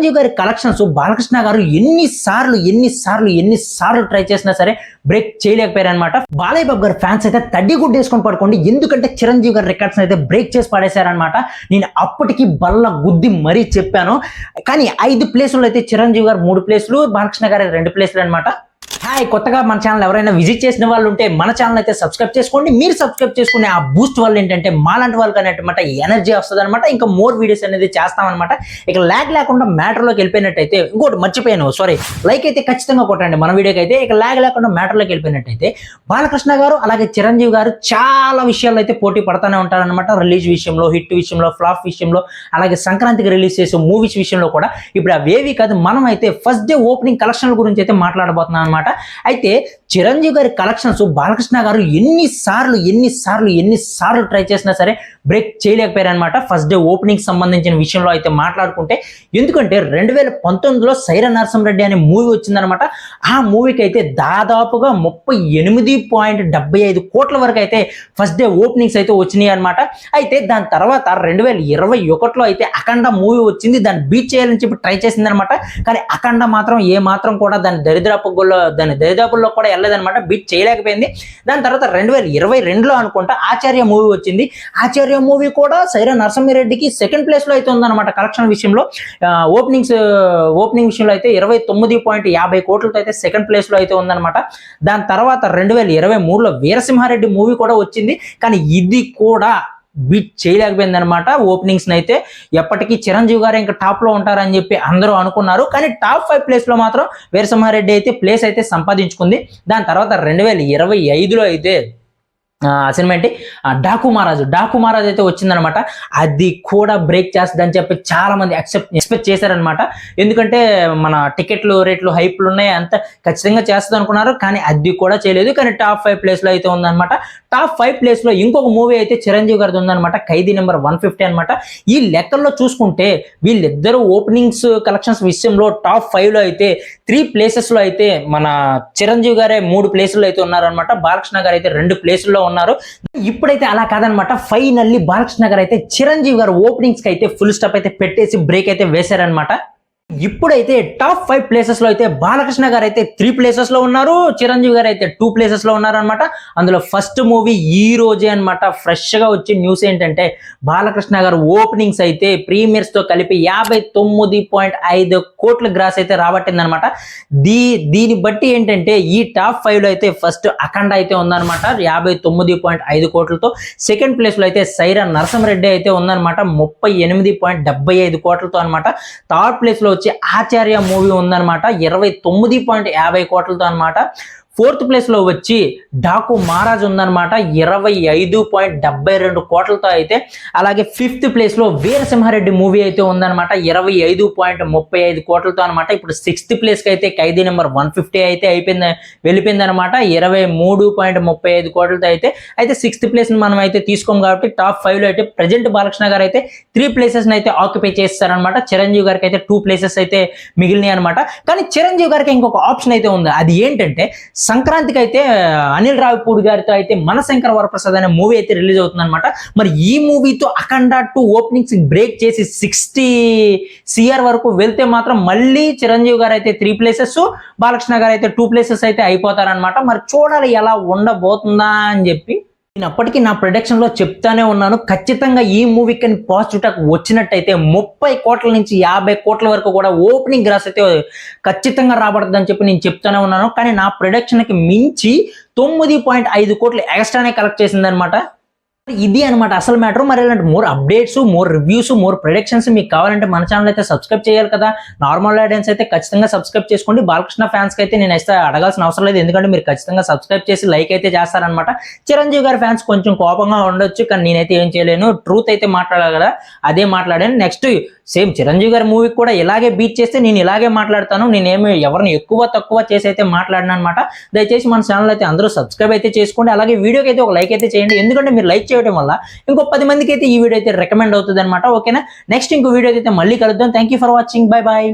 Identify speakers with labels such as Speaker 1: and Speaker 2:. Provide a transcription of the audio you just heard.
Speaker 1: చిరంజీవి గారి కలెక్షన్స్ బాలకృష్ణ గారు ఎన్నిసార్లు ట్రై చేసినా సరే బ్రేక్ చేయలేకపోయారు అనమాట. బాలయ్య బాబు గారి ఫ్యాన్స్ అయితే తడ్డి గుడ్డేసుకొని పడుకోండి, ఎందుకంటే చిరంజీవి గారి రికార్డ్స్ అయితే బ్రేక్ చేసి పడేశారనమాట. నేను అప్పటికి బల్ల గుద్ది మరీ చెప్పాను. కానీ 5 ప్లేసులు అయితే చిరంజీవి గారు 3 ప్లేసులు, బాలకృష్ణ గారి 2 ప్లేసులు అనమాట. హాయ్, కొత్తగా మన ఛానల్ ఎవరైనా విజిట్ చేసిన వాళ్ళు ఉంటే మన ఛానల్ అయితే సబ్స్క్రైబ్ చేసుకోండి. మీరు సబ్స్క్రైబ్ చేసుకునే ఆ బూస్ట్ వల్ల ఏంటంటే మాలాంటి వాళ్ళకి అనేటమాట ఎనర్జీ వస్తుంది అనమాట. ఇంకా మోర్ వీడియోస్ అనేది చేస్తామన్నమాట. ఇక ల్యాగ్ లేకుండా మ్యాటర్లోకి వెళ్ళిపోయినట్టయితే, ఇంకోటి మర్చిపోయాను, సారీ, లైక్ అయితే ఖచ్చితంగా కొట్టండి మన వీడియోకి అయితే. ఇక ల్యాగ్ లేకుండా మ్యాటర్లోకి వెళ్ళిపోయినట్టయితే బాలకృష్ణ గారు అలాగే చిరంజీవి గారు చాలా విషయాల్లో అయితే పోటీ పడతానే ఉంటారనమాట. రిలీజ్ విషయంలో, హిట్ విషయంలో, ఫ్లాప్ విషయంలో, అలాగే సంక్రాంతికి రిలీజ్ చేసే మూవీస్ విషయంలో కూడా. ఇప్పుడు అవేవి కాదు, మనం అయితే ఫస్ట్ డే ఓపెనింగ్ కలెక్షన్ల గురించి అయితే మాట్లాడబోతున్నాం అనమాట. అయితే చిరంజీవి గారి కలెక్షన్స్ బాలకృష్ణ గారు ఎన్నిసార్లు ట్రై చేసినా సరే బ్రేక్ చేయలేకపోయారు అనమాట. ఫస్ట్ డే ఓపెనింగ్ సంబంధించిన విషయంలో అయితే మాట్లాడుకుంటే, ఎందుకంటే 2019లో సైరా నరసింహారెడ్డి అనే మూవీ వచ్చిందనమాట. ఆ మూవీకి అయితే దాదాపుగా 38.75 కోట్ల వరకు అయితే ఫస్ట్ డే ఓపెనింగ్స్ అయితే వచ్చినాయి అనమాట. అయితే దాని తర్వాత 2021లో అయితే అఖండ మూవీ వచ్చింది, దాన్ని బీట్ చేయాలని చెప్పి ట్రై చేసింది అనమాట. కానీ అఖండ మాత్రం ఏ మాత్రం కూడా దాని దరిదాపుల్లో కూడా వెళ్ళలేదనమాట, బీట్ చేయలేకపోయింది. దాని తర్వాత 2022లో అనుకుంటా ఆచార్య మూవీ వచ్చింది. ఆచార్య మూవీ కూడా సైరా నరసింహారెడ్డికి సెకండ్ ప్లేస్ లో అయితే ఉందన్నమాట కలెక్షన్ విషయంలో. ఓపెనింగ్ విషయంలో అయితే 29.50 కోట్లతో అయితే సెకండ్ ప్లేస్ లో అయితే ఉందన్నమాట. దాని తర్వాత 2023లో వీరసింహారెడ్డి మూవీ కూడా వచ్చింది, కానీ ఇది కూడా బీట్ చేయలేకపోయింది అనమాట ఓపెనింగ్స్ అయితే. ఎప్పటికీ చిరంజీవి గారు ఇంకా టాప్ లో ఉంటారని చెప్పి అందరూ అనుకున్నారు, కానీ టాప్ 5 ప్లేస్ లో మాత్రం వీరసింహారెడ్డి అయితే ప్లేస్ అయితే సంపాదించుకుంది. దాని తర్వాత 2025లో అయితే సినిమా ఏంటి, డాకు మహారాజ్ అయితే వచ్చిందనమాట. అది కూడా బ్రేక్ చేస్తుందని చెప్పి చాలా మంది ఎక్స్పెక్ట్ చేశారనమాట. ఎందుకంటే మన టికెట్లు రేట్లు హైప్లు ఉన్నాయి, అంత ఖచ్చితంగా చేస్తుంది అనుకున్నారు, కానీ అది కూడా చేయలేదు. కానీ టాప్ 5 ప్లేస్ లో అయితే ఉందన్నమాట. టాప్ 5 ప్లేస్ లో ఇంకొక మూవీ అయితే చిరంజీవి గారిది ఉందన్నమాట, ఖైదీ నెంబర్ 150 అనమాట. ఈ లెక్కల్లో చూసుకుంటే వీళ్ళిద్దరూ ఓపెనింగ్స్ కలెక్షన్స్ విషయంలో టాప్ 5లో అయితే 3 ప్లేసెస్ లో అయితే మన చిరంజీవి గారే 3 ప్లేసుల్లో అయితే ఉన్నారనమాట. బాలకృష్ణ గారు అయితే 2 ప్లేసుల్లో ఉన్నారు. ఇప్పుడైతే అలా కాదనమాట, ఫైనల్లీ బాలకృష్ణ గారు అయితే చిరంజీవి గారు ఓపెనింగ్స్ కి అయితే ఫుల్ స్టాప్ అయితే పెట్టేసి బ్రేక్ అయితే వేశారనమాట. ఇప్పుడైతే టాప్ 5 ప్లేసెస్ లో అయితే బాలకృష్ణ గారు అయితే 3 ప్లేసెస్ లో ఉన్నారు, చిరంజీవి గారు అయితే 2 ప్లేసెస్ లో ఉన్నారు అనమాట. అందులో ఫస్ట్ మూవీ ఈ రోజే అనమాట. ఫ్రెష్ గా వచ్చే న్యూస్ ఏంటంటే బాలకృష్ణ గారు ఓపెనింగ్స్ అయితే ప్రీమియర్స్ తో కలిపి 59.5 కోట్ల గ్రాస్ అయితే రాబట్టింది అనమాట. దీన్ని బట్టి ఏంటంటే ఈ టాప్ 5 లో అయితే ఫస్ట్ అఖండ అయితే ఉందన్నమాట 59.5 కోట్లతో. సెకండ్ ప్లేస్ లో అయితే సైరా నరసింహారెడ్డి అయితే ఉందన్నమాట 38.75 కోట్లతో అనమాట. థర్డ్ ప్లేస్ లో వచ్చి ఆచార్య మూవీ ఉందన్నమాట 29.50 కోట్లతో అనమాట. ఫోర్త్ ప్లేస్ లో వచ్చి డాకు మహారాజ్ ఉందన్నమాట 25.72 కోట్లతో అయితే. అలాగే ఫిఫ్త్ ప్లేస్ లో వీరసింహారెడ్డి మూవీ అయితే ఉందన్నమాట 25.35 కోట్లతో అనమాట. ఇప్పుడు సిక్స్త్ ప్లేస్ కి అయితే ఖైదీ నెంబర్ 150 అయితే వెళ్ళిపోయింది అనమాట 23.35 కోట్లతో అయితే సిక్స్త్ ప్లేస్ ని మనం అయితే తీసుకోం కాబట్టి టాప్ 5 లో అయితే ప్రజెంట్ బాలకృష్ణ గారు అయితే 3 ప్లేసెస్ అయితే ఆక్యుపై చేస్తారనమాట. చిరంజీవి గారికి అయితే 2 ప్లేసెస్ అయితే మిగిలినాయి అనమాట. కానీ చిరంజీవి గారికి ఇంకొక ఆప్షన్ అయితే ఉంది, అది ఏంటంటే సంక్రాంతికి అయితే అనిల్ రావిపూడి గారితో అయితే మనశంకర వరప్రసాద్ అనే మూవీ అయితే రిలీజ్ అవుతుంది అనమాట. మరి ఈ మూవీతో అఖండ 2 ఓపెనింగ్స్ బ్రేక్ చేసి 60 CR వరకు వెళ్తే మాత్రం మళ్ళీ చిరంజీవి గారు అయితే 3 ప్లేసెస్, బాలకృష్ణ గారు అయితే 2 ప్లేసెస్ అయితే అయిపోతారనమాట. మరి చూడాలి ఎలా ఉండబోతుందా అని చెప్పి. నేను అప్పటికి నా ప్రొడక్షన్ లో చెప్తానే ఉన్నాను, ఖచ్చితంగా ఈ మూవీకి పాజిటివ్ టాక్ వచ్చినట్టయితే 30 కోట్ల నుంచి 50 కోట్ల వరకు కూడా ఓపెనింగ్ గ్రాస్ అయితే ఖచ్చితంగా రాబడుతుందని చెప్పి నేను చెప్తానే ఉన్నాను. కానీ నా ప్రొడక్షన్ కి మించి 9.5 కోట్లు ఎక్స్ట్రానే కలెక్ట్ చేసింది అనమాట. ఇది అనమాట అసలు మ్యాటర్. మరి ఇలాంటి more updates, more reviews, more productions మీకు కావాలంటే మన ఛానల్ అయితే సబ్స్క్రైబ్ చేయాలి కదా. నార్మల్ ఆడియన్స్ అయితే ఖచ్చితంగా సబ్స్క్రైబ్ చేసుకోండి. బాలకృష్ణ ఫ్యాన్స్ కి అయితే నేను అయితే అడగాల్సిన అవసరం లేదు, ఎందుకంటే మీరు ఖచ్చితంగా సబ్స్క్రైబ్ చేసి లైక్ అయితే చేస్తారనమాట. చిరంజీవి గారి ఫ్యాన్స్ కొంచెం కోపంగా ఉండొచ్చు, కానీ నేనైతే ఏం చేయలేను, ట్రూత్ అయితే మాట్లాడాలి కదా, అదే మాట్లాడాను. నెక్స్ట్ సేమ్ చిరంజీవి గారి మూవీకి కూడా ఇలాగే బీట్ చేస్తే నేను ఇలాగే మాట్లాడతాను. నేనేమి ఎవరిని ఎక్కువ తక్కువ చేసి అయితే మాట్లాడినా అనమాట. దయచేసి మన ఛానల్ అయితే అందరూ సబ్స్క్రైబ్ అయితే చేసుకోండి. అలాగే వీడియోకి అయితే ఒక లైక్ అయితే చేయండి, ఎందుకంటే మీరు లైక్ చేయడం వల్ల ఇంకో 10 మందికి అయితే ఈ వీడియో అయితే రికమెండ్ అవుతుంది అనమాట. ఓకేనా, నెక్స్ట్ ఇంకో వీడియో అయితే మళ్ళీ కలుద్దాం. Thank you for watching, bye bye.